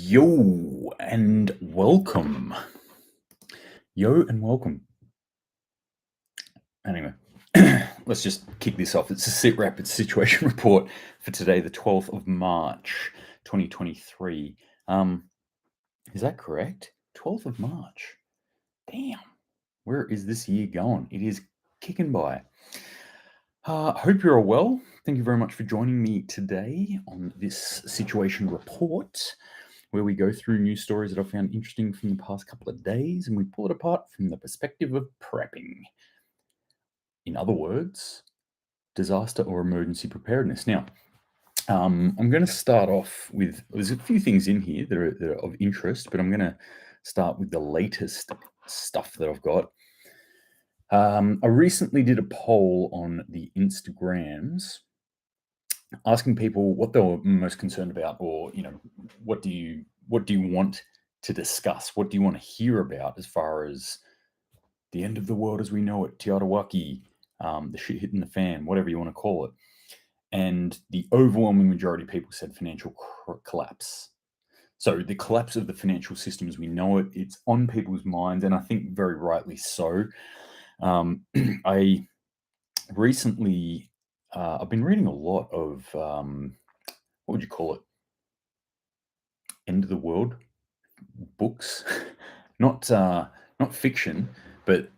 Yo and welcome. Yo and welcome. Anyway, let's just kick this off. It's a SitRep, it's a situation report for today, the 12th of March, 2023. Is that correct? 12th of March. Damn. Where is this year going? It is kicking by. Hope you're all well. Thank you very much for joining me today on this situation report, where we go through news stories that I found interesting from the past couple of days and we pull it apart from the perspective of prepping. In other words, disaster or emergency preparedness. Now, I'm going to start off with, there's a few things in here that are of interest, but I'm going to start with the latest stuff that I've got. I recently did a poll on the Instagrams asking people what they were most concerned about, or what do you want to discuss? What do you want to hear about as far as the end of the world as we know it, Tiarawaki, the shit hitting the fan, whatever you want to call it? And the overwhelming majority of people said financial collapse. So the collapse of the financial system as we know it, it's on people's minds, and I think very rightly so. I recently, I've been reading a lot of, what would you call it? End of the world books, not fiction, but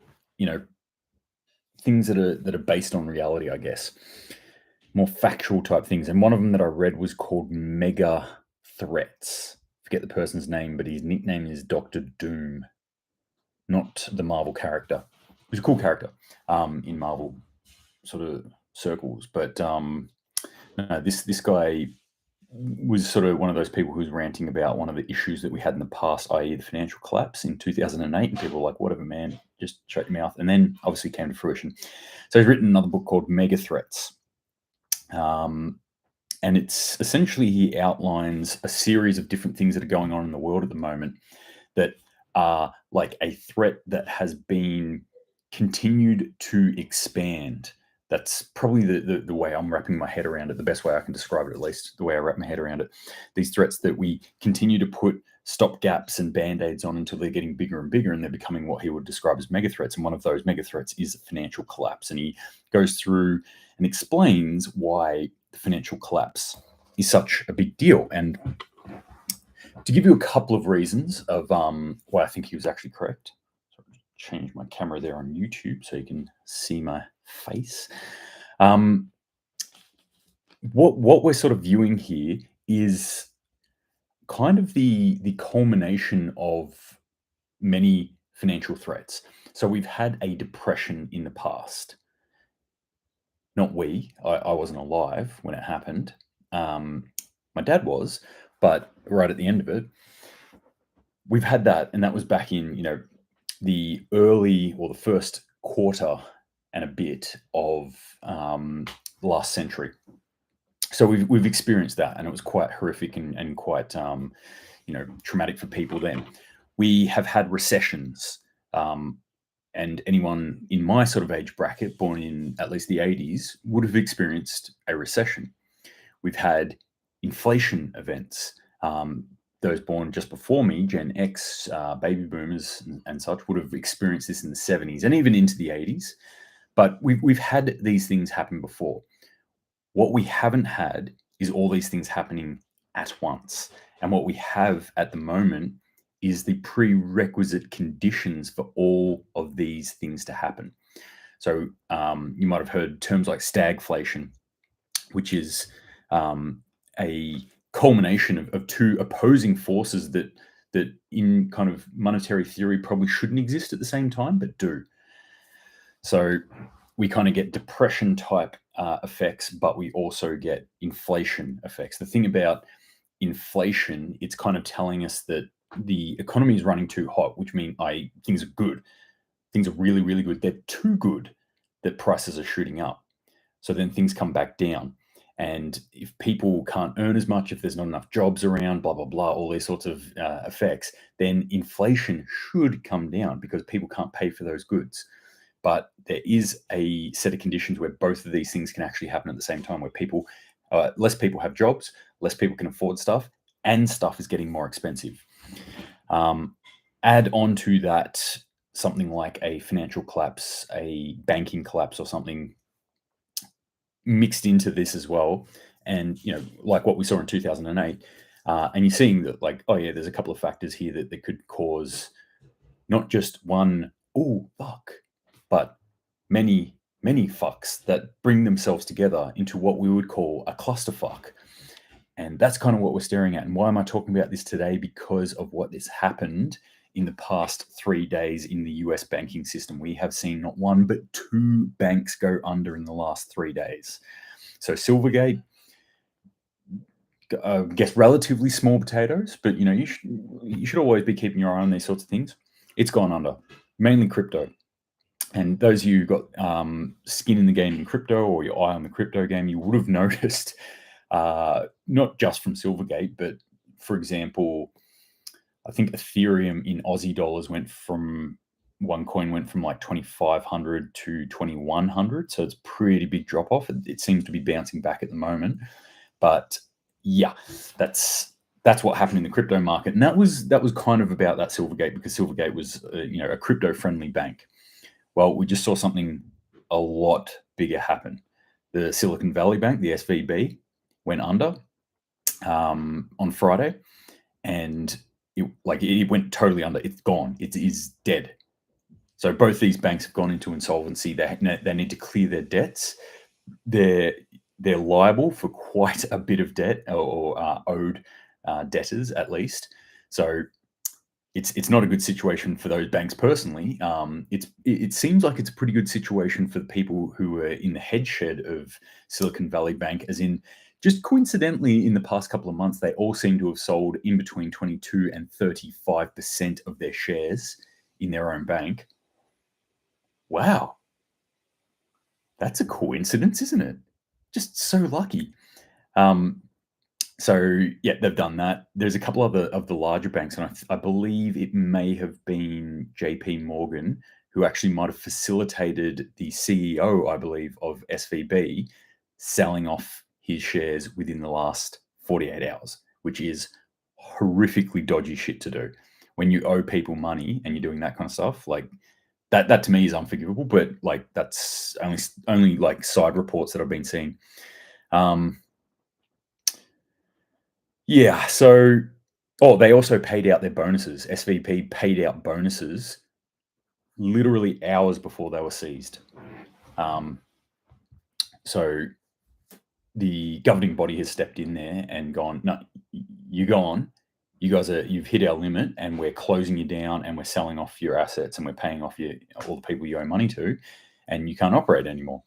things that are based on reality, I guess, more factual type things. And one of them that I read was called Mega Threats. Forget the person's name, but his nickname is Dr. Doom, not the Marvel character. He's a cool character in Marvel sort of circles, but no, this guy was sort of one of those people who was ranting about one of the issues that we had in the past, i.e. the financial collapse in 2008, and people were like, whatever, man, just shut your mouth. And then obviously came to fruition. So he's written another book called Mega Threats. And it's essentially, he outlines a series of different things that are going on in the world at the moment that are like a threat that has been continued to expand. That's probably the way I'm wrapping my head around it, the best way I can describe it, at least the way I wrap my head around it. These threats that we continue to put stop gaps and band-aids on until they're getting bigger and bigger, and they're becoming what he would describe as mega threats. And one of those mega threats is financial collapse. And he goes through and explains why the financial collapse is such a big deal. And to give you a couple of reasons of why I think he was actually correct. So I'll change my camera there on YouTube so you can see my face. What we're sort of viewing here is kind of the culmination of many financial threats. So we've had a depression in the past. Not we. I wasn't alive when it happened. My dad was, but right at the end of it, we've had that, and that was back in the early, or the first quarter and a bit of the last century. So we've experienced that, and it was quite horrific and quite traumatic for people then. We have had recessions, and anyone in my sort of age bracket, born in at least the 80s, would have experienced a recession. We've had inflation events. Those born just before me, Gen X, baby boomers and such, would have experienced this in the 70s and even into the 80s. But we've had these things happen before. What we haven't had is all these things happening at once. And what we have at the moment is the prerequisite conditions for all of these things to happen. So you might have heard terms like stagflation, which is a culmination of two opposing forces that in kind of monetary theory probably shouldn't exist at the same time, but do. So we kind of get depression type effects, but we also get inflation effects. The thing about inflation, it's kind of telling us that the economy is running too hot, which means things are good. Things are really, really good. They're too good that prices are shooting up. So then things come back down. And if people can't earn as much, if there's not enough jobs around, blah, blah, blah, all these sorts of effects, then inflation should come down because people can't pay for those goods. But there is a set of conditions where both of these things can actually happen at the same time, where less people have jobs, less people can afford stuff, and stuff is getting more expensive. Add on to that something like a financial collapse, a banking collapse, or something mixed into this as well. And, like what we saw in 2008, and you're seeing that, like, oh yeah, there's a couple of factors here that could cause not just one, oh, fuck, but many, many fucks that bring themselves together into what we would call a clusterfuck. And that's kind of what we're staring at. And why am I talking about this today? Because of what has happened in the past 3 days in the US banking system. We have seen not one, but 2 banks go under in the last 3 days. So Silvergate, I guess relatively small potatoes, but you should always be keeping your eye on these sorts of things. It's gone under, mainly crypto. And those of you who got skin in the game in crypto, or your eye on the crypto game, you would have noticed, not just from Silvergate, but for example, I think Ethereum in Aussie dollars one coin went from like 2,500 to 2,100. So it's a pretty big drop off. It seems to be bouncing back at the moment. But yeah, that's what happened in the crypto market. And that was kind of about that Silvergate, because Silvergate was a crypto friendly bank. Well, we just saw something a lot bigger happen. The Silicon Valley Bank, the SVB, went under on Friday, and it went totally under. It's gone. It is dead. So both these banks have gone into insolvency. They need to clear their debts. They're liable for quite a bit of debt, or owed debtors at least. So it's not a good situation for those banks personally. It seems like it's a pretty good situation for the people who were in the head shed of Silicon Valley Bank, as in, just coincidentally, in the past couple of months, they all seem to have sold in between 22 and 35% of their shares in their own bank. Wow. That's a coincidence, isn't it? Just so lucky. So yeah, they've done that. There's a couple of the larger banks, and I believe it may have been JP Morgan who actually might have facilitated the CEO, I believe, of SVB selling off his shares within the last 48 hours, which is horrifically dodgy shit to do. When you owe people money and you're doing that kind of stuff, like that to me is unforgivable. But like, that's only like side reports that I've been seeing. Yeah, so they also paid out their bonuses. SVP paid out bonuses literally hours before they were seized. So the governing body has stepped in there and gone, no, you're gone. You've hit our limit, and we're closing you down, and we're selling off your assets, and we're paying off all the people you owe money to, and you can't operate anymore.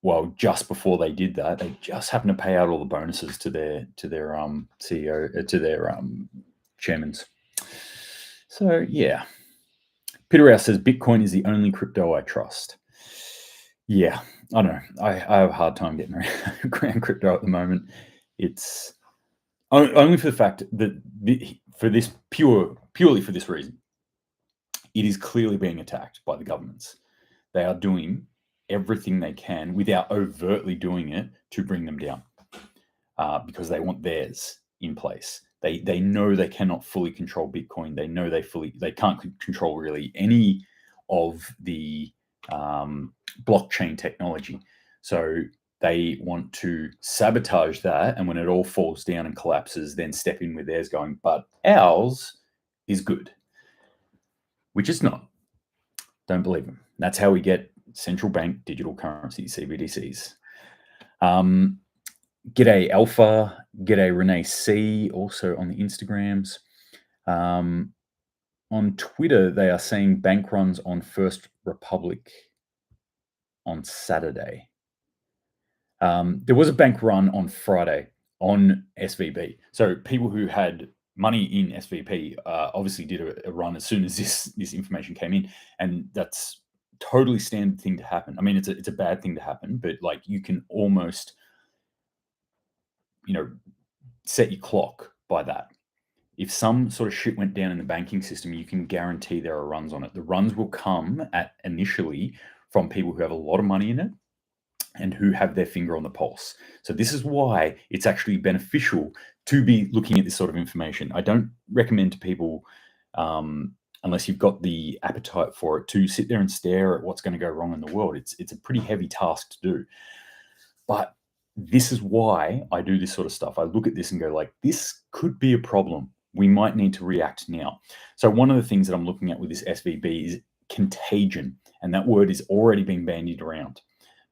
Well, just before they did that, they just happened to pay out all the bonuses to their CEO, to their chairmans. So yeah, Peter Rouse says Bitcoin is the only crypto I trust. Yeah, I don't know. I have a hard time getting around crypto at the moment. It's only for the fact that purely for this reason, it is clearly being attacked by the governments. They are doing everything they can without overtly doing it to bring them down, because they want theirs in place. They know they cannot fully control Bitcoin. They know they can't control really any of the blockchain technology. So they want to sabotage that, and when it all falls down and collapses, then step in with theirs, going, but ours is good, which it's not. Don't believe them. That's how we get central bank digital currency, CBDCs. G'day Alpha, g'day Renee C, also on the Instagrams. On Twitter, they are saying bank runs on First Republic on Saturday. There was a bank run on Friday on SVB. So people who had money in SVP obviously did a run as soon as this information came in, and that's totally standard thing to happen. I mean, it's a bad thing to happen, but like, you can almost set your clock by that. If some sort of shit went down in the banking system, you can guarantee there are runs on it. The runs will come initially from people who have a lot of money in it, and who have their finger on the pulse. So this is why it's actually beneficial to be looking at this sort of information. I don't recommend to people, unless you've got the appetite for it, to sit there and stare at what's going to go wrong in the world. It's a pretty heavy task to do. But this is why I do this sort of stuff. I look at this and go like, this could be a problem. We might need to react now. So one of the things that I'm looking at with this SVB is contagion. And that word is already being bandied around.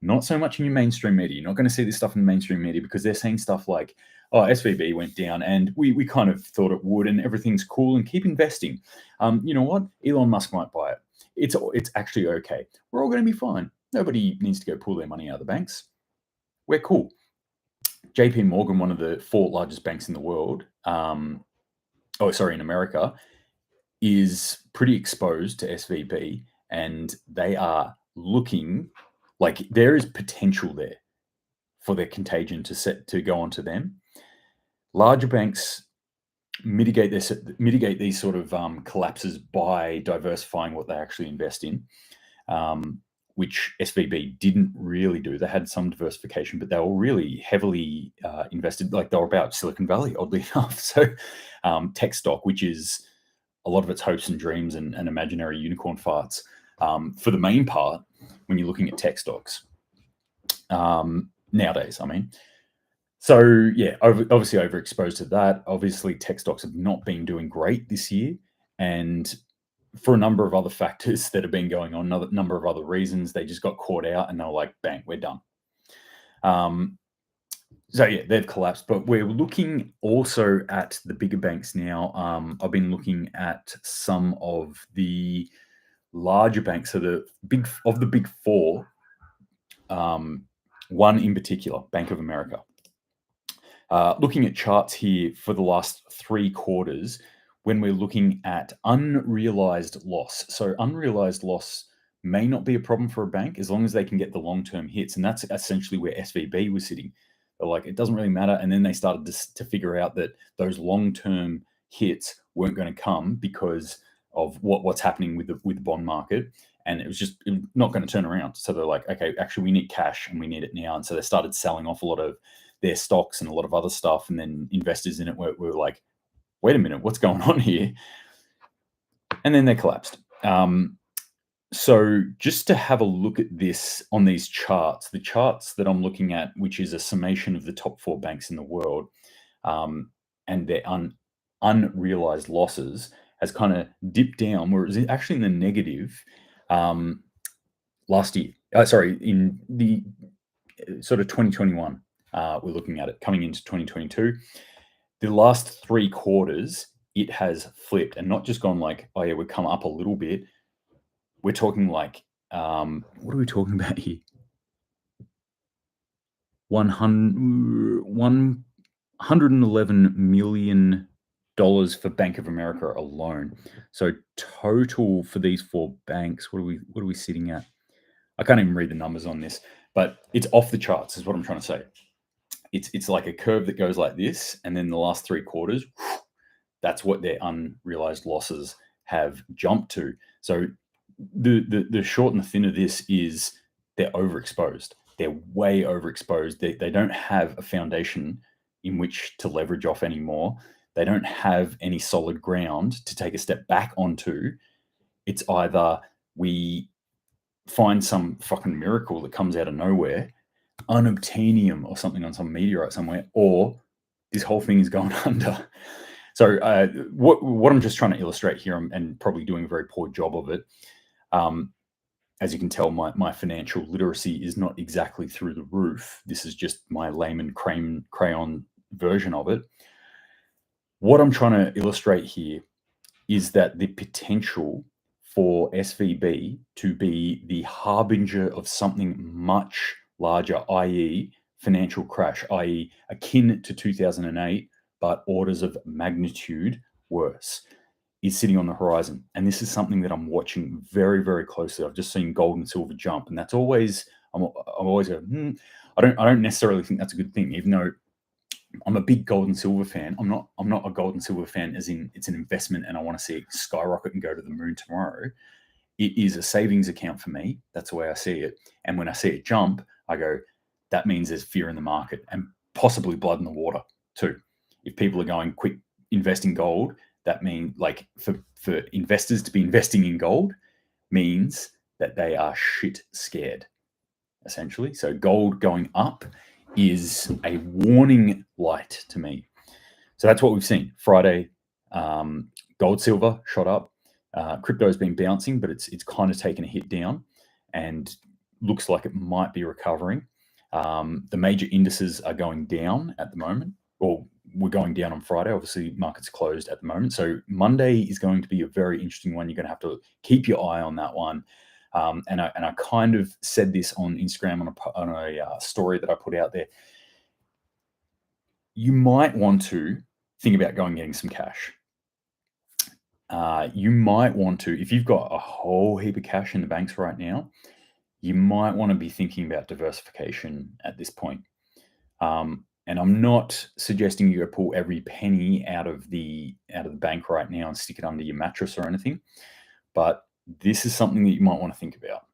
Not so much in your mainstream media. You're not going to see this stuff in the mainstream media because they're saying stuff like, oh, SVB went down and we kind of thought it would and everything's cool and keep investing. You know what? Elon Musk might buy it. It's actually okay. We're all going to be fine. Nobody needs to go pull their money out of the banks. We're cool. JP Morgan, one of the 4 largest banks in the world, in America, is pretty exposed to SVB, and they are looking like there is potential there for their contagion to go onto them. Larger banks mitigate these sort of collapses by diversifying what they actually invest in, which SVB didn't really do. They had some diversification, but they were really heavily invested. Like they were about Silicon Valley, oddly enough. So tech stock, which is a lot of its hopes and dreams and imaginary unicorn farts, for the main part, when you're looking at tech stocks nowadays, I mean. So yeah, obviously overexposed to that. Obviously, tech stocks have not been doing great this year, and for a number of other factors that have been going on, another number of other reasons, they just got caught out and they were like, bang, we're done. So yeah, they've collapsed, but we're looking also at the bigger banks now. I've been looking at some of the larger banks, so the big 4. One in particular, Bank of America. Looking at charts here for the last 3 quarters, when we're looking at unrealized loss. So unrealized loss may not be a problem for a bank as long as they can get the long-term hits, and that's essentially where SVB was sitting. They're like, it doesn't really matter, and then they started to figure out that those long-term hits weren't going to come because of what's happening with the bond market, and it was not going to turn around. So they're like, okay, actually we need cash and we need it now, and so they started selling off a lot of their stocks and a lot of other stuff, and then investors in it were like, wait a minute, what's going on here? And then they collapsed. So just to have a look at this on these charts, the charts that I'm looking at, which is a summation of the top 4 banks in the world, and their unrealized losses has kind of dipped down, where it was actually in the negative last year. In the sort of 2021, we're looking at it coming into 2022. The last 3 quarters, it has flipped and not just gone like, oh yeah, we've come up a little bit. We're talking like, what are we talking about here? $111 million for Bank of America alone. So total for these 4 banks, what are we sitting at? I can't even read the numbers on this, but it's off the charts, is what I'm trying to say. It's like a curve that goes like this, and then the last 3 quarters, that's what their unrealized losses have jumped to. So the short and the thin of this is they're overexposed. They're way overexposed. They don't have a foundation in which to leverage off anymore. They don't have any solid ground to take a step back onto. It's either we find some fucking miracle that comes out of nowhere, unobtainium or something on some meteorite somewhere, or this whole thing is going under. So what I'm just trying to illustrate here, and probably doing a very poor job of it, as you can tell, my financial literacy is not exactly through the roof. This is just my layman crayon version of it. What I'm trying to illustrate here is that the potential for SVB to be the harbinger of something much larger, i.e. financial crash, i.e. akin to 2008, but orders of magnitude worse, is sitting on the horizon. And this is something that I'm watching very, very closely. I've just seen gold and silver jump, and that's always, I'm always going, I don't necessarily think that's a good thing, even though I'm a big gold and silver fan. I'm not a gold and silver fan as in it's an investment and I want to see it skyrocket and go to the moon tomorrow. It is a savings account for me. That's the way I see it. And when I see it jump, I go, that means there's fear in the market and possibly blood in the water too. If people are going quick invest in gold, that means like for investors to be investing in gold means that they are shit scared, essentially. So gold going up is a warning light to me. So that's what we've seen. Friday, gold, silver shot up. Crypto's been bouncing, but it's kind of taken a hit down and looks like it might be recovering. The major indices are going down at the moment, or we're going down on Friday. Obviously, markets closed at the moment. So Monday is going to be a very interesting one. You're going to have to keep your eye on that one. And I kind of said this on Instagram on a story that I put out there. You might want to think about going and getting some cash. You might want to, if you've got a whole heap of cash in the banks right now, you might want to be thinking about diversification at this point. And I'm not suggesting you go pull every penny out of the bank right now and stick it under your mattress or anything, but this is something that you might want to think about.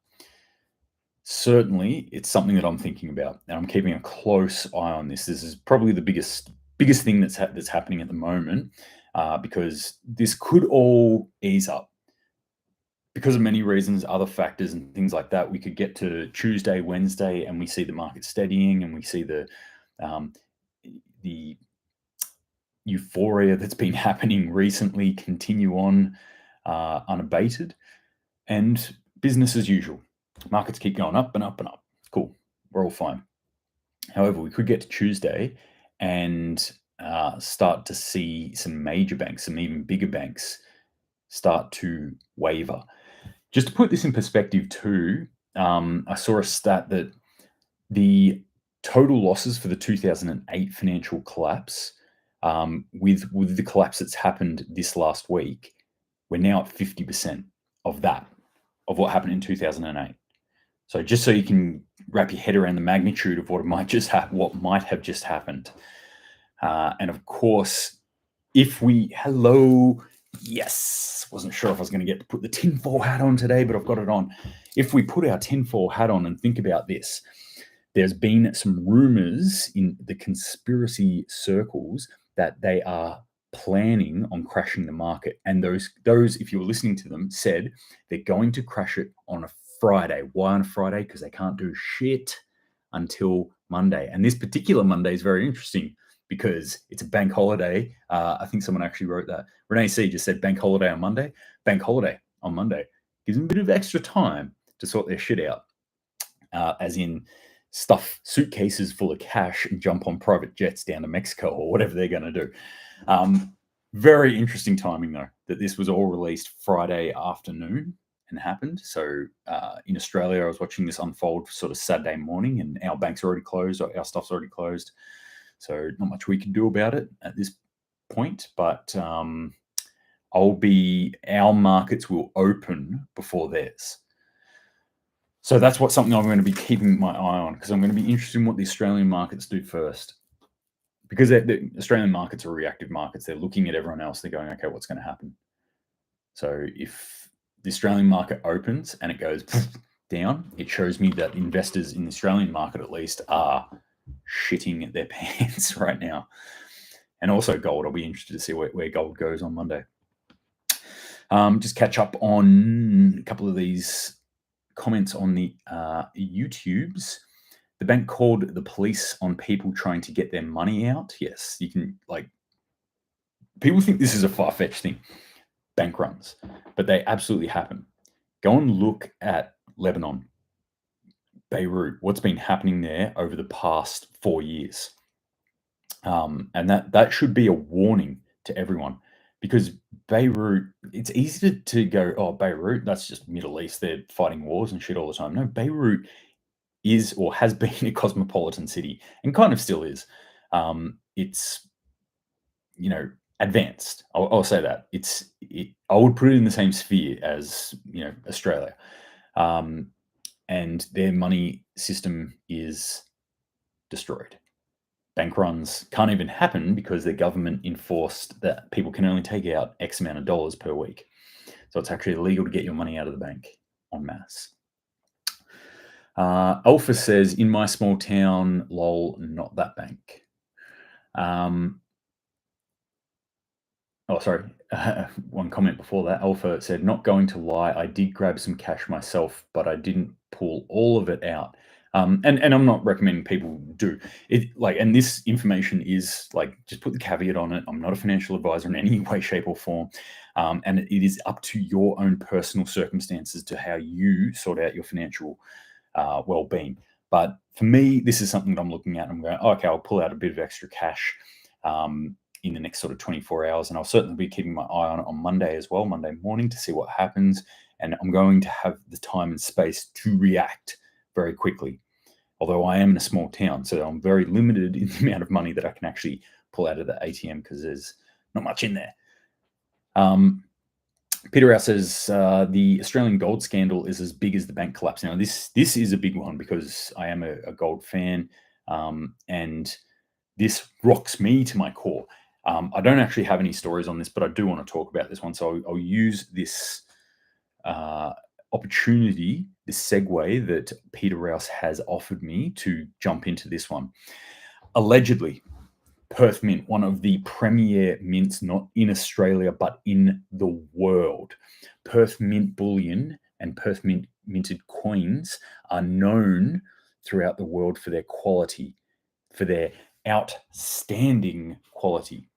Certainly, it's something that I'm thinking about, and I'm keeping a close eye on this. This is probably the biggest thing that's happening at the moment, because this could all ease up because of many reasons, other factors and things like that. We could get to Tuesday, Wednesday, and we see the market steadying, and we see the euphoria that's been happening recently continue on unabated, and business as usual. Markets keep going up and up and up. Cool. We're all fine. However, we could get to Tuesday and start to see some major banks, some even bigger banks, start to waver. Just to put this in perspective too, I saw a stat that the total losses for the 2008 financial collapse, with the collapse that's happened this last week, we're now at 50% of that, of what happened in 2008. So just so you can wrap your head around the magnitude of what might have just happened. And of course, yes, wasn't sure if I was going to get to put the tinfoil hat on today, but I've got it on. If we put our tinfoil hat on and think about this, there's been some rumors in the conspiracy circles that they are planning on crashing the market. And those, if you were listening to them, said they're going to crash it on a Friday. Why on a Friday? Because they can't do shit until Monday. And this particular Monday is very interesting because it's a bank holiday. I think someone actually wrote that. Renee C just said bank holiday on Monday. Bank holiday on Monday gives them a bit of extra time to sort their shit out, as in stuff suitcases full of cash and jump on private jets down to Mexico or whatever they're going to do. Very interesting timing, though, that this was all released Friday afternoon and happened. So in Australia, I was watching this unfold sort of Saturday morning, and our bank's already closed, or our stuff's already closed. So not much we can do about it at this point, but our markets will open before theirs. So that's something I'm going to be keeping my eye on, because I'm going to be interested in what the Australian markets do first. Because the Australian markets are reactive markets. They're looking at everyone else. They're going, okay, what's going to happen? So if the Australian market opens and it goes down, it shows me that investors in the Australian market, at least, are shitting their pants right now. And also gold. I'll be interested to see where gold goes on Monday. Just catch up on a couple of these comments on the YouTubes. The bank called the police on people trying to get their money out. Yes, you can, people think this is a far-fetched thing, bank runs, but they absolutely happen. Go and look at Lebanon, Beirut, what's been happening there over the past 4 years. And that should be a warning to everyone, because Beirut, it's easy to go, oh, Beirut, that's just Middle East. They're fighting wars and shit all the time. No, Beirut is or has been a cosmopolitan city and kind of still is. It's, advanced. I'll say that. I would put it in the same sphere as, Australia. And their money system is destroyed. Bank runs can't even happen because their government enforced that people can only take out X amount of dollars per week. So it's actually illegal to get your money out of the bank en masse. Alpha says, in my small town, lol, not that bank. Um, Oh, sorry. One comment before that. Alpha said, "Not going to lie, I did grab some cash myself, but I didn't pull all of it out." And I'm not recommending people do it. Like, and this information is like, just put the caveat on it. I'm not a financial advisor in any way, shape, or form, and it is up to your own personal circumstances to how you sort out your financial well-being. But for me, this is something that I'm looking at. And I'm going, oh, okay, I'll pull out a bit of extra cash in the next sort of 24 hours. And I'll certainly be keeping my eye on it on Monday as well, Monday morning, to see what happens. And I'm going to have the time and space to react very quickly. Although I am in a small town, so I'm very limited in the amount of money that I can actually pull out of the ATM because there's not much in there. Peter Rouse says the Australian gold scandal is as big as the bank collapse. Now, this is a big one because I am a gold fan, and this rocks me to my core. I don't actually have any stories on this, but I do want to talk about this one. So I'll use this opportunity, this segue that Peter Rouse has offered me to jump into this one. Allegedly, Perth Mint, one of the premier mints, not in Australia, but in the world. Perth Mint bullion and Perth Mint minted coins are known throughout the world for their quality, for their outstanding quality.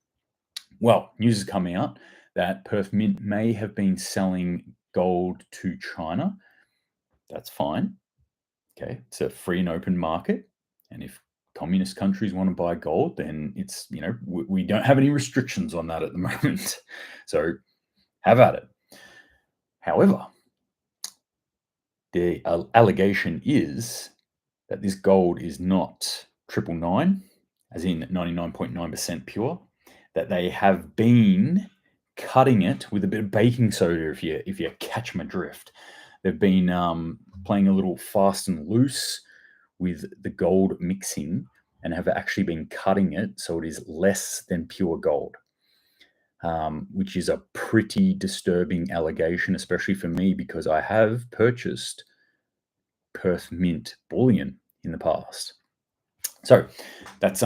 Well, news has come out that Perth Mint may have been selling gold to China. That's fine. Okay, it's a free and open market. And if communist countries want to buy gold, then it's, we don't have any restrictions on that at the moment. So have at it. However, the allegation is that this gold is not 999, as in 99.9% pure, that they have been cutting it with a bit of baking soda, if you catch my drift. They've been playing a little fast and loose with the gold mixing and have actually been cutting it so it is less than pure gold, which is a pretty disturbing allegation, especially for me because I have purchased Perth Mint bullion in the past. So that's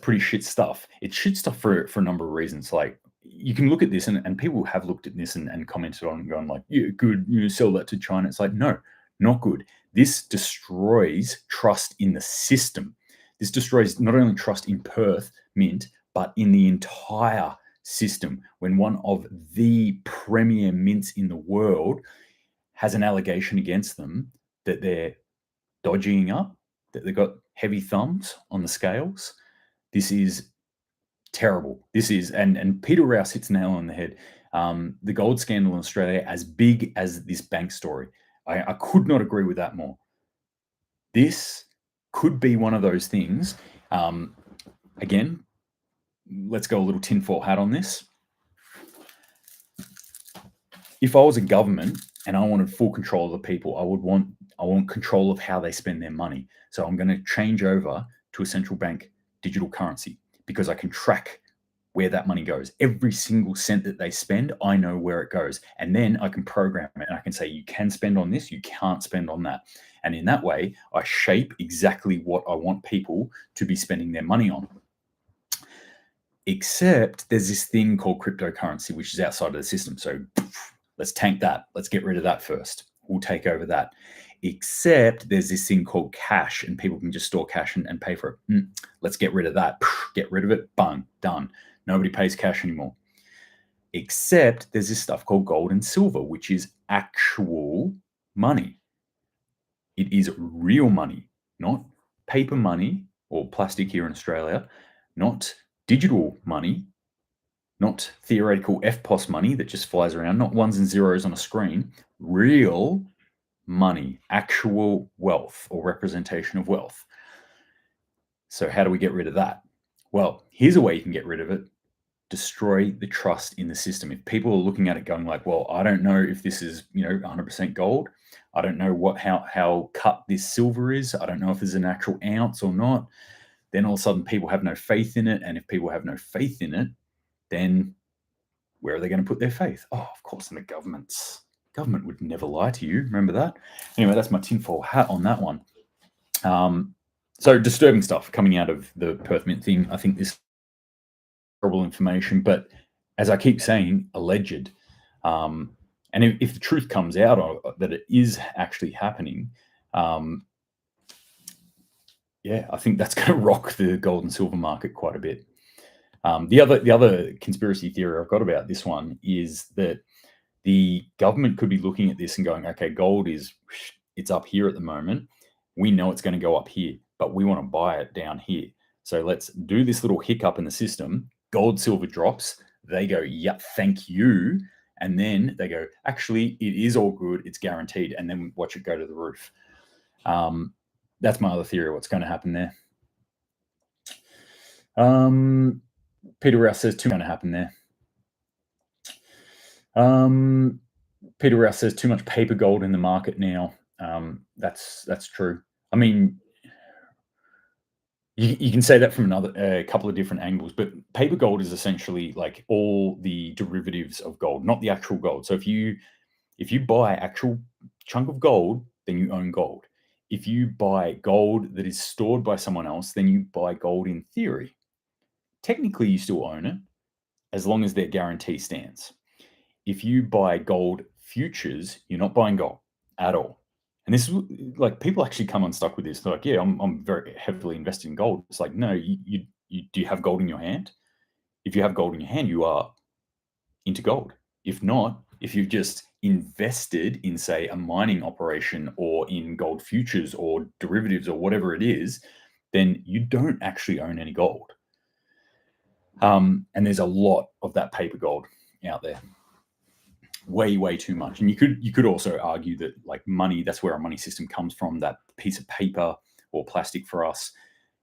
pretty shit stuff. It's shit stuff for a number of reasons. Like, you can look at this and people have looked at this and commented on and gone like, yeah, good, sell that to China. It's like, no, not good. This destroys trust in the system. This destroys not only trust in Perth Mint, but in the entire system. When one of the premier mints in the world has an allegation against them that they're dodging up, that they've got heavy thumbs on the scales, this is terrible. This is, and Peter Rouse hits nail on the head. The gold scandal in Australia, as big as this bank story, I could not agree with that more. This could be one of those things. Again, let's go a little tinfoil hat on this. If I was a government and I wanted full control of the people, I want control of how they spend their money. So I'm going to change over to a central bank digital currency because I can track where that money goes. Every single cent that they spend, I know where it goes. And then I can program it and I can say, you can spend on this, you can't spend on that. And in that way, I shape exactly what I want people to be spending their money on. Except there's this thing called cryptocurrency, which is outside of the system. So let's tank that. Let's get rid of that first. We'll take over that. Except there's this thing called cash and people can just store cash and pay for it. Let's get rid of that. Get rid of it. Bang, done. Nobody pays cash anymore. Except there's this stuff called gold and silver, which is actual money. It is real money, not paper money or plastic here in Australia, not digital money, not theoretical FPOS money that just flies around, not ones and zeros on a screen, real money, actual wealth or representation of wealth. So how do we get rid of that? Well, here's a way you can get rid of it. Destroy the trust in the system. If people are looking at it going like, well, I don't know if this is, 100% gold. I don't know how cut this silver is. I don't know if there's an actual ounce or not. Then all of a sudden people have no faith in it. And if people have no faith in it, then where are they going to put their faith? Oh, of course, in the government would never lie to you. Remember that? Anyway, that's my tinfoil hat on that one. So disturbing stuff coming out of the Perth Mint thing. I think this is horrible information, but as I keep saying, alleged. And if the truth comes out that it is actually happening, yeah, I think that's going to rock the gold and silver market quite a bit. The other conspiracy theory I've got about this one is that the government could be looking at this and going, okay, gold it's up here at the moment. We know it's going to go up here, but we want to buy it down here. So let's do this little hiccup in the system. Gold, silver drops. They go, yeah, thank you. And then they go, actually, it is all good. It's guaranteed. And then watch it go to the roof. That's my other theory. What's going to happen there? Peter Rouse says too much going to happen there. Peter Rouse says too much paper gold in the market now. That's true. I mean, you can say that from a couple of different angles, but paper gold is essentially like all the derivatives of gold, not the actual gold. So if you buy actual chunk of gold, then you own gold. If you buy gold that is stored by someone else, then you buy gold in theory. Technically, you still own it as long as their guarantee stands. If you buy gold futures, you're not buying gold at all. And this is like people actually come unstuck with this. They're like, yeah, I'm very heavily invested in gold. It's like, no, you do you have gold in your hand? If you have gold in your hand, you are into gold. If not, if you've just invested in, say, a mining operation or in gold futures or derivatives or whatever it is, then you don't actually own any gold. And there's a lot of that paper gold out there. Way too much. And you could also argue that like money, that's where our money system comes from. That piece of paper or plastic for us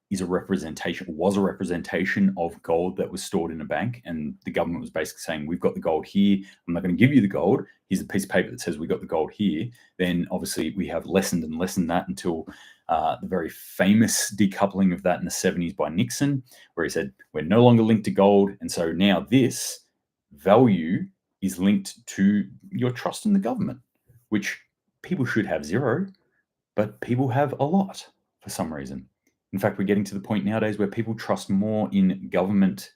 was a representation of gold that was stored in a bank, and the government was basically saying, we've got the gold here, I'm not going to give you the gold, here's a piece of paper that says we got the gold here. Then obviously we have lessened that until the very famous decoupling of that in the 70s by Nixon, where he said we're no longer linked to gold, and so now this value is linked to your trust in the government, which people should have zero, but people have a lot for some reason. In fact, we're getting to the point nowadays where people trust more in government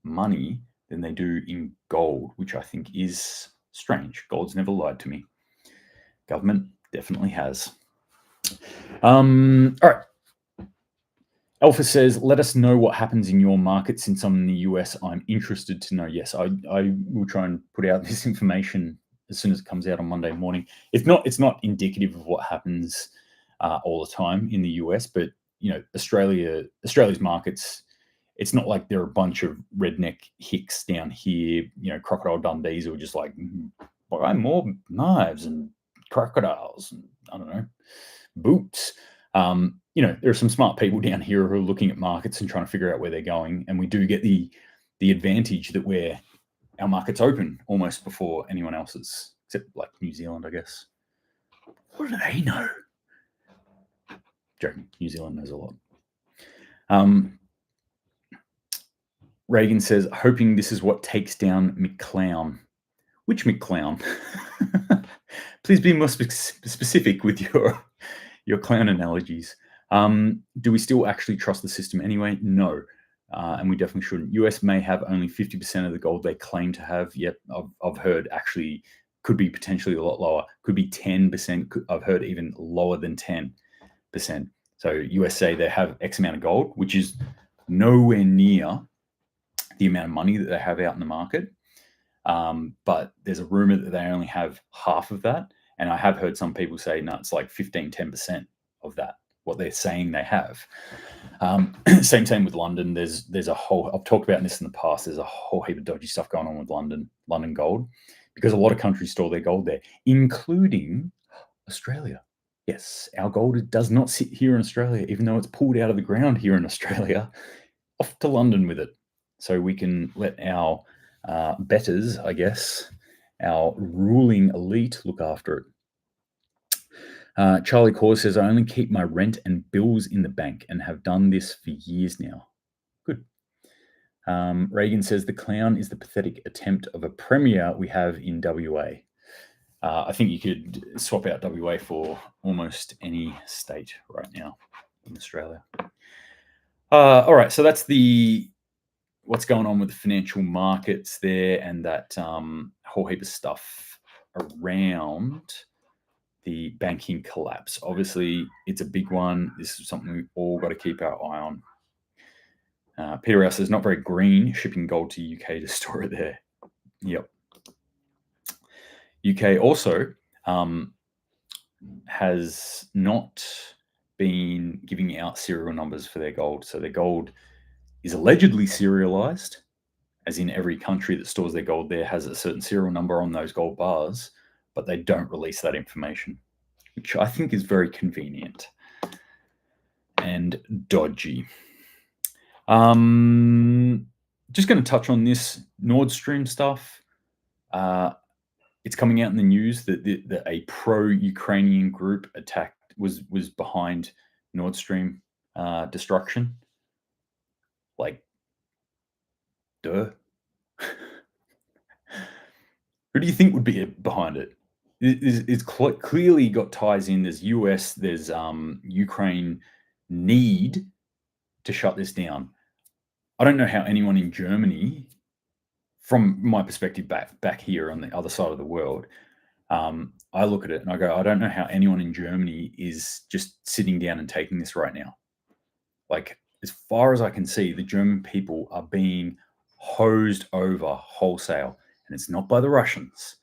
money than they do in gold, which I think is strange. Gold's never lied to me. Government definitely has. All right. Alpha says, let us know what happens in your market. Since I'm in the US, I'm interested to know. Yes, I will try and put out this information as soon as it comes out on Monday morning. It's not indicative of what happens all the time in the US, but you know, Australia's markets, it's not like there are a bunch of redneck hicks down here, you know, Crocodile Dundees who are just like, buy more knives and crocodiles and I don't know, boots. You know, there are some smart people down here who are looking at markets and trying to figure out where they're going. And we do get the advantage that our market's open almost before anyone else's, except like New Zealand, I guess. What do they know? Joking. New Zealand knows a lot. Reagan says, hoping this is what takes down McClown. Which McClown? Please be more specific with your clown analogies. Do we still actually trust the system anyway? No. And we definitely shouldn't. US may have only 50% of the gold they claim to have. Yet I've heard actually could be potentially a lot lower. Could be 10%. I've heard even lower than 10%. So USA, they have X amount of gold, which is nowhere near the amount of money that they have out in the market. But there's a rumor that they only have half of that. And I have heard some people say, no, it's like 10% of that, what they're saying they have. Same with London. There's a whole, I've talked about this in the past, there's a whole heap of dodgy stuff going on with London gold, because a lot of countries store their gold there, including Australia. Yes, our gold does not sit here in Australia, even though it's pulled out of the ground here in Australia, off to London with it. So we can let our betters, I guess, our ruling elite look after it. Charlie Core says, I only keep my rent and bills in the bank and have done this for years now. Good. Reagan says, the clown is the pathetic attempt of a premier we have in WA. I think you could swap out WA for almost any state right now in Australia. All right, so that's what's going on with the financial markets there, and that whole heap of stuff around the banking collapse. Obviously, it's a big one. This is something we've all got to keep our eye on. Peter Rouse says, not very green, shipping gold to UK to store it there. Yep. UK also has not been giving out serial numbers for their gold. So their gold is allegedly serialized, as in every country that stores their gold there has a certain serial number on those gold bars, but they don't release that information, which I think is very convenient and dodgy. Just going to touch on this Nord Stream stuff. It's coming out in the news that a pro-Ukrainian group was behind Nord Stream destruction. Like, duh. Who do you think would be behind it? It's clearly got ties in. There's US, there's Ukraine need to shut this down. I don't know how anyone in Germany, from my perspective back here on the other side of the world, I look at it and I go, I don't know how anyone in Germany is just sitting down and taking this right now. Like, as far as I can see, the German people are being hosed over wholesale. And it's not by the Russians.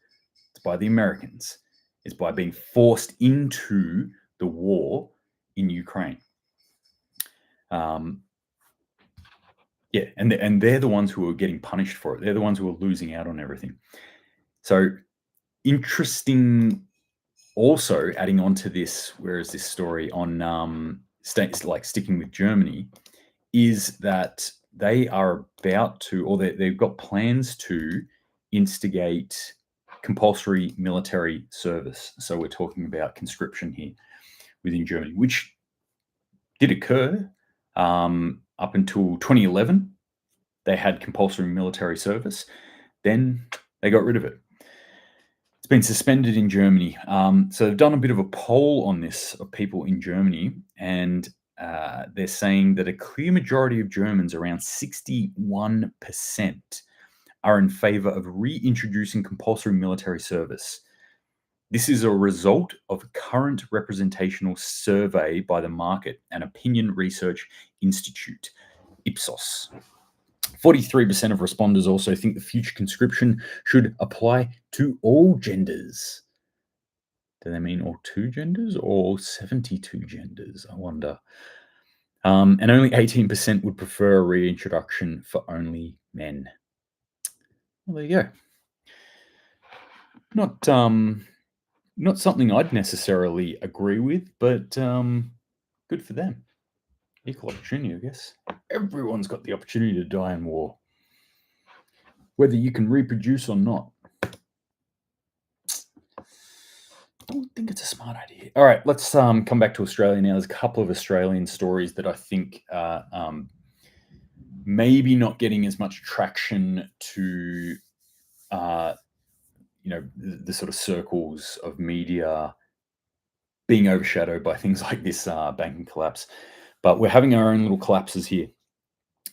It's by the Americans. It's by being forced into the war in Ukraine. Yeah, and they're the ones who are getting punished for it. They're the ones who are losing out on everything. So interesting. Also, adding on to this, where is this story on states like sticking with Germany, is that they are about to, or they've got plans to instigate compulsory military service. So we're talking about conscription here within Germany, which did occur up until 2011. They had compulsory military service. Then they got rid of it. It's been suspended in Germany. So they've done a bit of a poll on this of people in Germany, and they're saying that a clear majority of Germans, around 61%, are in favor of reintroducing compulsory military service. This is a result of a current representational survey by the Market and Opinion Research Institute, Ipsos. 43% of responders also think the future conscription should apply to all genders. Do they mean all two genders or 72 genders? I wonder. And only 18% would prefer a reintroduction for only men. Well, there you go. Not something I'd necessarily agree with, but good for them. Equal opportunity, I guess. Everyone's got the opportunity to die in war, whether you can reproduce or not. I don't think it's a smart idea. All right, let's come back to Australia now. There's a couple of Australian stories that I think maybe not getting as much traction to, the sort of circles of media, being overshadowed by things like this banking collapse. But we're having our own little collapses here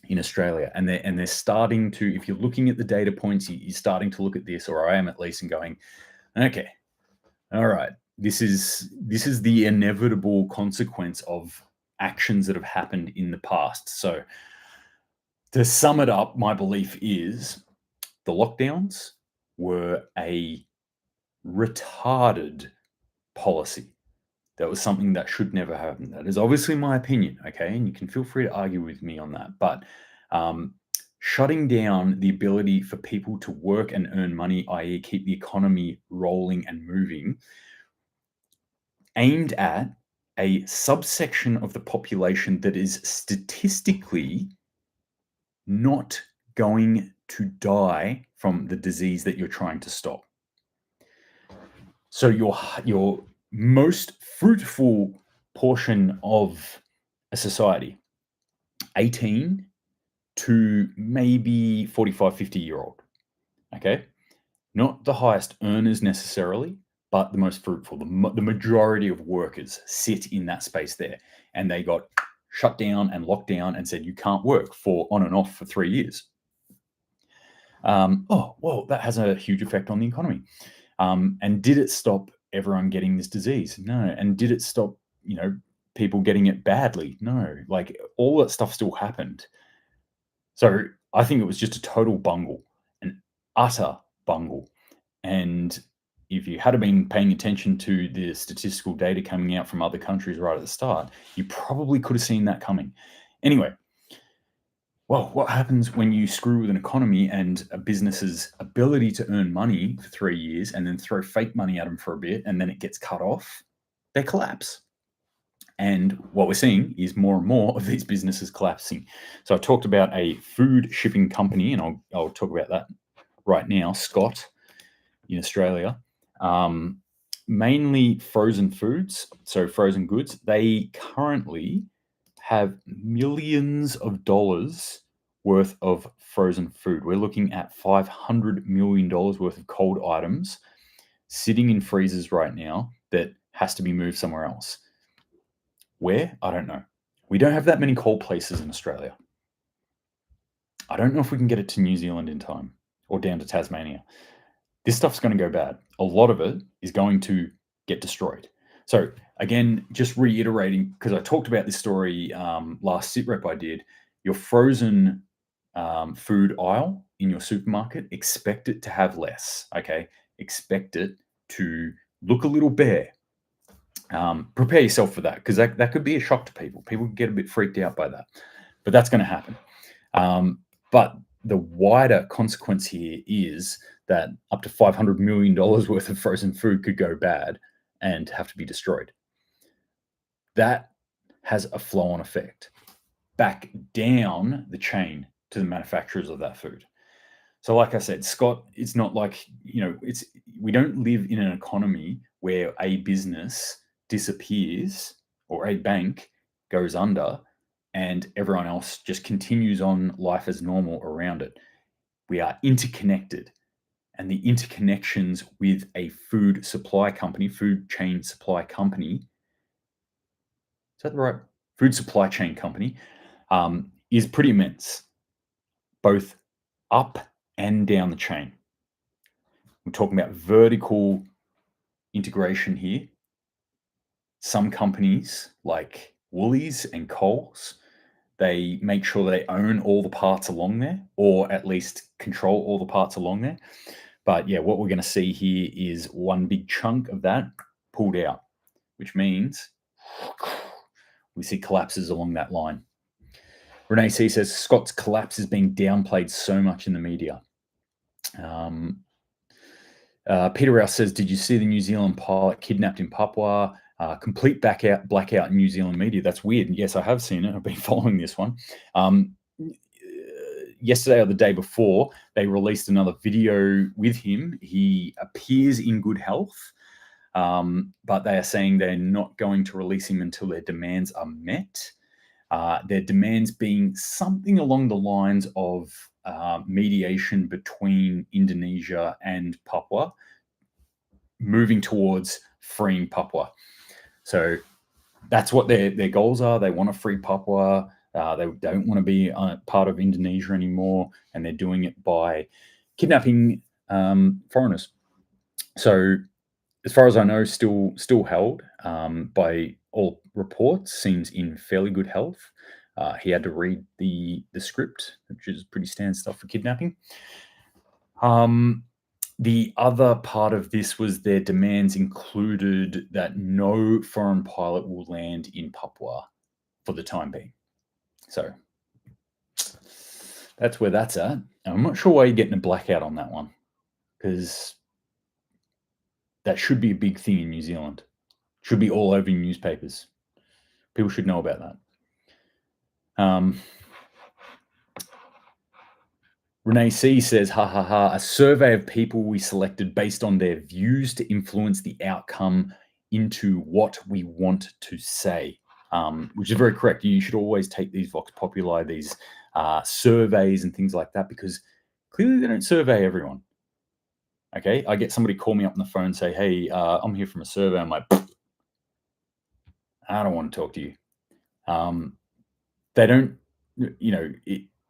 in Australia, and they're starting to. If you're looking at the data points, you're starting to look at this, or I am at least, and going, okay, all right, this is the inevitable consequence of actions that have happened in the past. So to sum it up, my belief is the lockdowns were a retarded policy. That was something that should never happen. That is obviously my opinion, okay? And you can feel free to argue with me on that. But shutting down the ability for people to work and earn money, i.e. keep the economy rolling and moving, aimed at a subsection of the population that is statistically not going to die from the disease that you're trying to stop. So your most fruitful portion of a society, 18 to maybe 45, 50-year-old, okay? Not the highest earners necessarily, but the most fruitful. The majority of workers sit in that space there, and they got shut down and locked down and said you can't work for on and off for 3 years. Oh, well, that has a huge effect on the economy. And did it stop everyone getting this disease? No. And did it stop, people getting it badly? No. Like, all that stuff still happened. So I think it was just a total bungle, an utter bungle. And if you had been paying attention to the statistical data coming out from other countries right at the start, you probably could have seen that coming. Anyway, well, what happens when you screw with an economy and a business's ability to earn money for 3 years and then throw fake money at them for a bit and then it gets cut off? They collapse. And what we're seeing is more and more of these businesses collapsing. So I talked about a food shipping company, and I'll talk about that right now, Scott, in Australia. Mainly frozen foods, so frozen goods. They currently have millions of dollars worth of frozen food. We're looking at $500 million worth of cold items sitting in freezers right now that has to be moved somewhere else. Where? I don't know. We don't have that many cold places in Australia. I don't know if we can get it to New Zealand in time or down to Tasmania. This stuff's going to go bad. A lot of it is going to get destroyed. So again, just reiterating, because I talked about this story last SitRep I did, your frozen food aisle in your supermarket, expect it to have less, okay? Expect it to look a little bare. Prepare yourself for that, because that could be a shock to people. People get a bit freaked out by that, but that's going to happen. But the wider consequence here is that up to $500 million worth of frozen food could go bad and have to be destroyed. That has a flow-on effect back down the chain to the manufacturers of that food. So like I said, Scott, it's not like, we don't live in an economy where a business disappears or a bank goes under and everyone else just continues on life as normal around it. We are interconnected, and the interconnections with a food supply company, food chain supply company, is that the right? Food supply chain company, is pretty immense, both up and down the chain. We're talking about vertical integration here. Some companies like Woolies and Coles, they make sure they own all the parts along there, or at least control all the parts along there. But yeah, what we're going to see here is one big chunk of that pulled out, which means we see collapses along that line. Renee C says Scott's collapse is being downplayed so much in the media. Peter Rouse says, did you see the New Zealand pilot kidnapped in Papua? Complete blackout in New Zealand media. That's weird. And yes, I have seen it. I've been following this one. Yesterday or the day before, they released another video with him. He appears in good health, but they are saying they're not going to release him until their demands are met. Their demands being something along the lines of mediation between Indonesia and Papua, moving towards freeing Papua. So that's what their goals are. They want to free Papua. They don't want to be part of Indonesia anymore, and they're doing it by kidnapping foreigners. So as far as I know, still held by all reports, seems in fairly good health. He had to read the script, which is pretty standard stuff for kidnapping. The other part of this was their demands included that no foreign pilot will land in Papua for the time being. So that's where that's at. I'm not sure why you're getting a blackout on that one, because that should be a big thing in New Zealand. Should be all over newspapers. People should know about that. Renee C says, ha ha ha, a survey of people we selected based on their views to influence the outcome into what we want to say, which is very correct. You should always take these Vox Populi, these surveys and things like that, because clearly they don't survey everyone. Okay, I get somebody call me up on the phone and say, "Hey, I'm here from a survey." I'm like, I don't want to talk to you. They don't,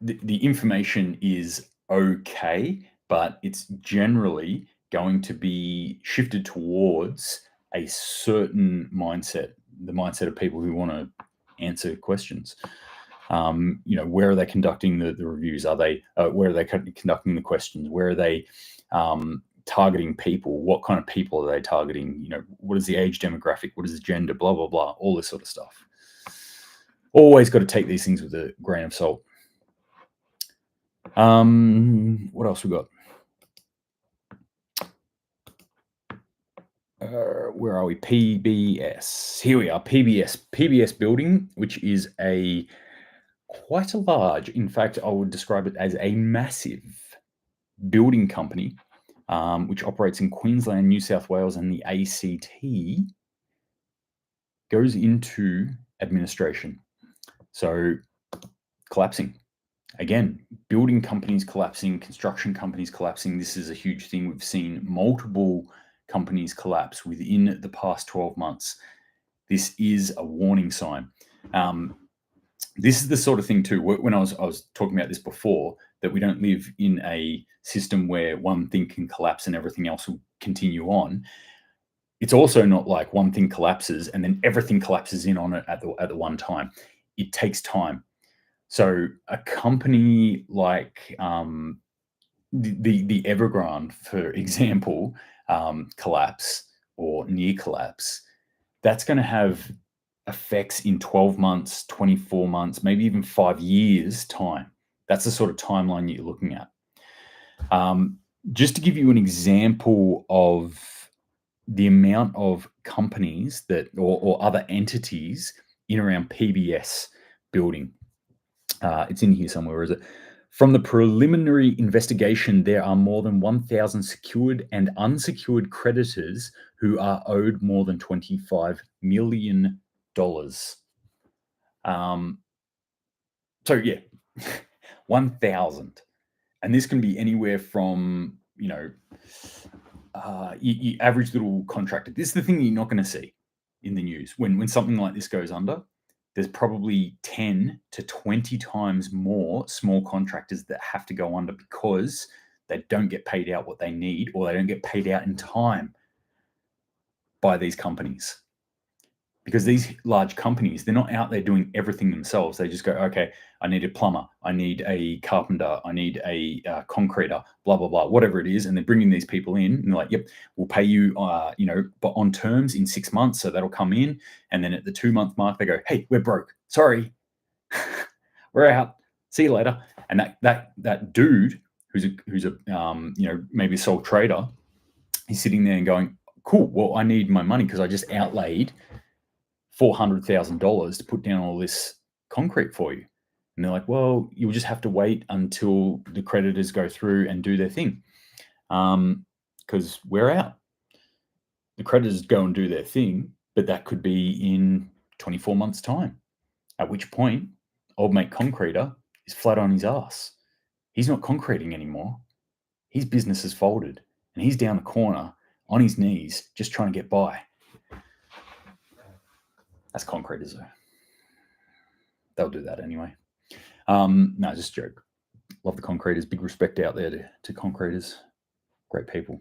the information is okay, but it's generally going to be shifted towards a certain mindset, the mindset of people who want to answer questions. Where are they conducting the reviews? Are they where are they conducting the questions? Where are they targeting people? What kind of people are they targeting? What is the age demographic? What is the gender? Blah blah blah. All this sort of stuff. Always got to take these things with a grain of salt. What else we got? Where are we? PBS. Here we are. PBS building, which is quite a large. In fact, I would describe it as a massive building company, which operates in Queensland, New South Wales, and the ACT. Goes into administration. So collapsing. Again, building companies collapsing, construction companies collapsing. This is a huge thing. We've seen multiple companies collapse within the past 12 months. This is a warning sign. This is the sort of thing too, when I was talking about this before, that we don't live in a system where one thing can collapse and everything else will continue on. It's also not like one thing collapses and then everything collapses in on it at the one time. It takes time. So a company like the Evergrande, for example, collapse or near collapse, that's going to have effects in 12 months, 24 months, maybe even 5 years time. That's the sort of timeline you're looking at. Just to give you an example of the amount of companies that or other entities in around PBS building. It's in here somewhere, is it? From the preliminary investigation, there are more than 1,000 secured and unsecured creditors who are owed more than $25 million. So yeah, 1,000. And this can be anywhere from, your average little contractor. This is the thing you're not going to see in the news. When something like this goes under, there's probably 10 to 20 times more small contractors that have to go under because they don't get paid out what they need, or they don't get paid out in time by these companies. Because these large companies, they're not out there doing everything themselves. They just go, okay, I need a plumber, I need a carpenter, I need a concreter, blah, blah, blah, whatever it is. And they're bringing these people in and they're like, yep, we'll pay you, but on terms in 6 months. So that'll come in. And then at the 2-month mark, they go, hey, we're broke. Sorry, we're out. See you later. And that dude who's a maybe a sole trader, he's sitting there and going, cool, well, I need my money because I just outlaid $400,000 to put down all this concrete for you. And they're like, well, you'll just have to wait until the creditors go through and do their thing. Because we're out. The creditors go and do their thing, but that could be in 24 months' time. At which point, old mate concreter is flat on his ass. He's not concreting anymore. His business has folded and he's down the corner on his knees just trying to get by. That's concreters though. They'll do that anyway. No, just a joke. Love the concreters. Big respect out there to concreters. Great people.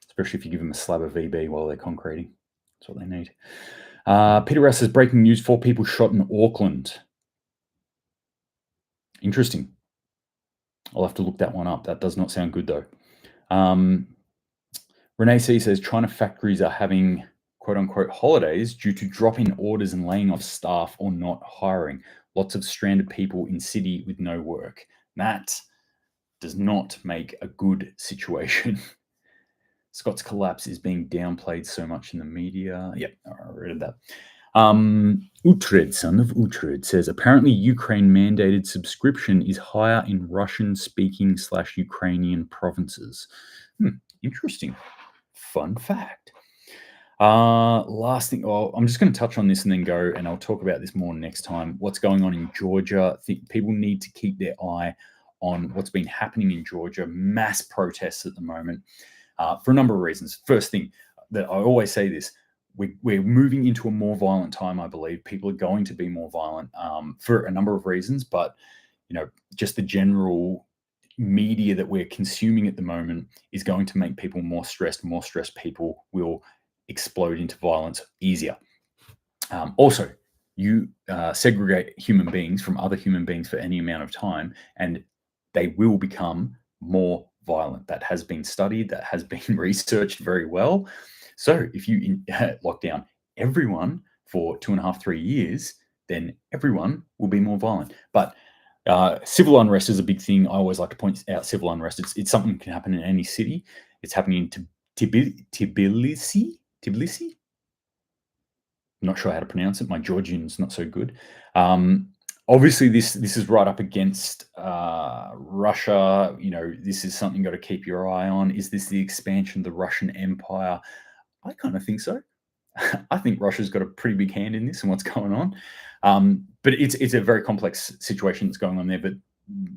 Especially if you give them a slab of VB while they're concreting. That's what they need. Peter Russ says, breaking news, 4 people shot in Auckland. Interesting. I'll have to look that one up. That does not sound good though. Renee C says, China factories are having quote-unquote holidays due to drop-in orders and laying off staff or not hiring. Lots of stranded people in city with no work. That does not make a good situation. Scott's collapse is being downplayed so much in the media. Yep, I read that. Utred, son of Utred, says, apparently Ukraine-mandated subscription is higher in Russian-speaking / Ukrainian provinces. Interesting. Fun fact. Last thing, I'm just going to touch on this and then go, and I'll talk about this more next time. What's going on in Georgia? I think people need to keep their eye on what's been happening in Georgia. Mass protests at the moment. for a number of reasons. First thing that I always say this, we're moving into a more violent time, I believe. People are going to be more violent for a number of reasons, but just the general media that we're consuming at the moment is going to make people more stressed. More stressed people will explode into violence easier. Also, you segregate human beings from other human beings for any amount of time, and they will become more violent. That has been studied, that has been researched very well. So if you lock down everyone for 2.5, 3 years, then everyone will be more violent. But civil unrest is a big thing. I always like to point out civil unrest. It's something that can happen in any city. It's happening in Tbilisi. Tbilisi? I'm not sure how to pronounce it. My Georgian's not so good. Obviously, this is right up against Russia. This is something you've got to keep your eye on. Is this the expansion of the Russian Empire? I kind of think so. I think Russia's got a pretty big hand in this and what's going on. But it's a very complex situation that's going on there. But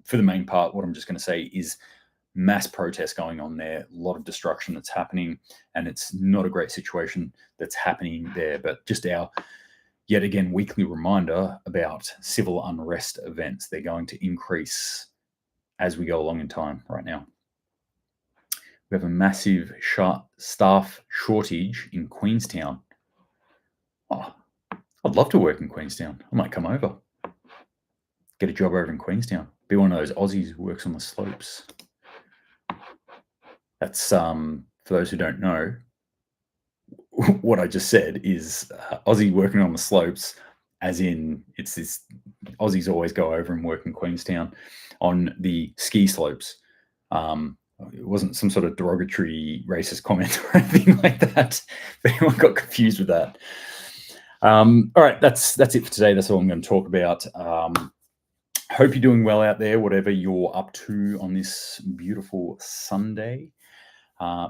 for the main part, what I'm just going to say is mass protests going on there, a lot of destruction that's happening, and it's not a great situation that's happening there. But just our, yet again, weekly reminder about civil unrest events. They're going to increase as we go along in time right now. We have a massive staff shortage in Queenstown. Oh, I'd love to work in Queenstown. I might come over. Get a job over in Queenstown. Be one of those Aussies who works on the slopes. That's, for those who don't know, what I just said is Aussie working on the slopes, as in it's this, Aussies always go over and work in Queenstown on the ski slopes. It wasn't some sort of derogatory racist comment or anything like that. If anyone got confused with that. All right, that's it for today. That's all I'm going to talk about. Hope you're doing well out there, whatever you're up to on this beautiful Sunday.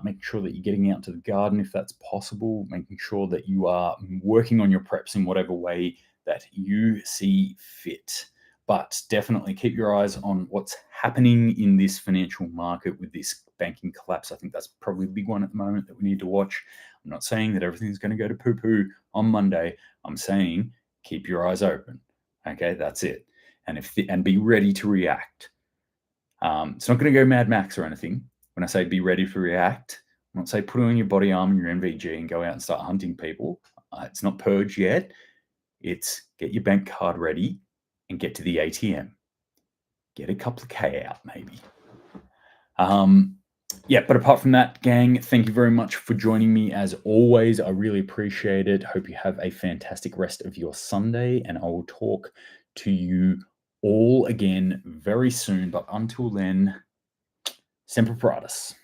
Make sure that you're getting out to the garden if that's possible, making sure that you are working on your preps in whatever way that you see fit. But definitely keep your eyes on what's happening in this financial market with this banking collapse. I think that's probably a big one at the moment that we need to watch. I'm not saying that everything's going to go to poo-poo on Monday. I'm saying keep your eyes open. Okay, that's it. And be ready to react. It's not going to go Mad Max or anything. When I say be ready to react, I'm not saying put on your body armor and your NVG and go out and start hunting people. It's not purge yet. It's get your bank card ready and get to the ATM. Get a couple of K out, maybe. But apart from that, gang, thank you very much for joining me as always. I really appreciate it. Hope you have a fantastic rest of your Sunday, and I will talk to you all again very soon. But until then, Semper Paratus.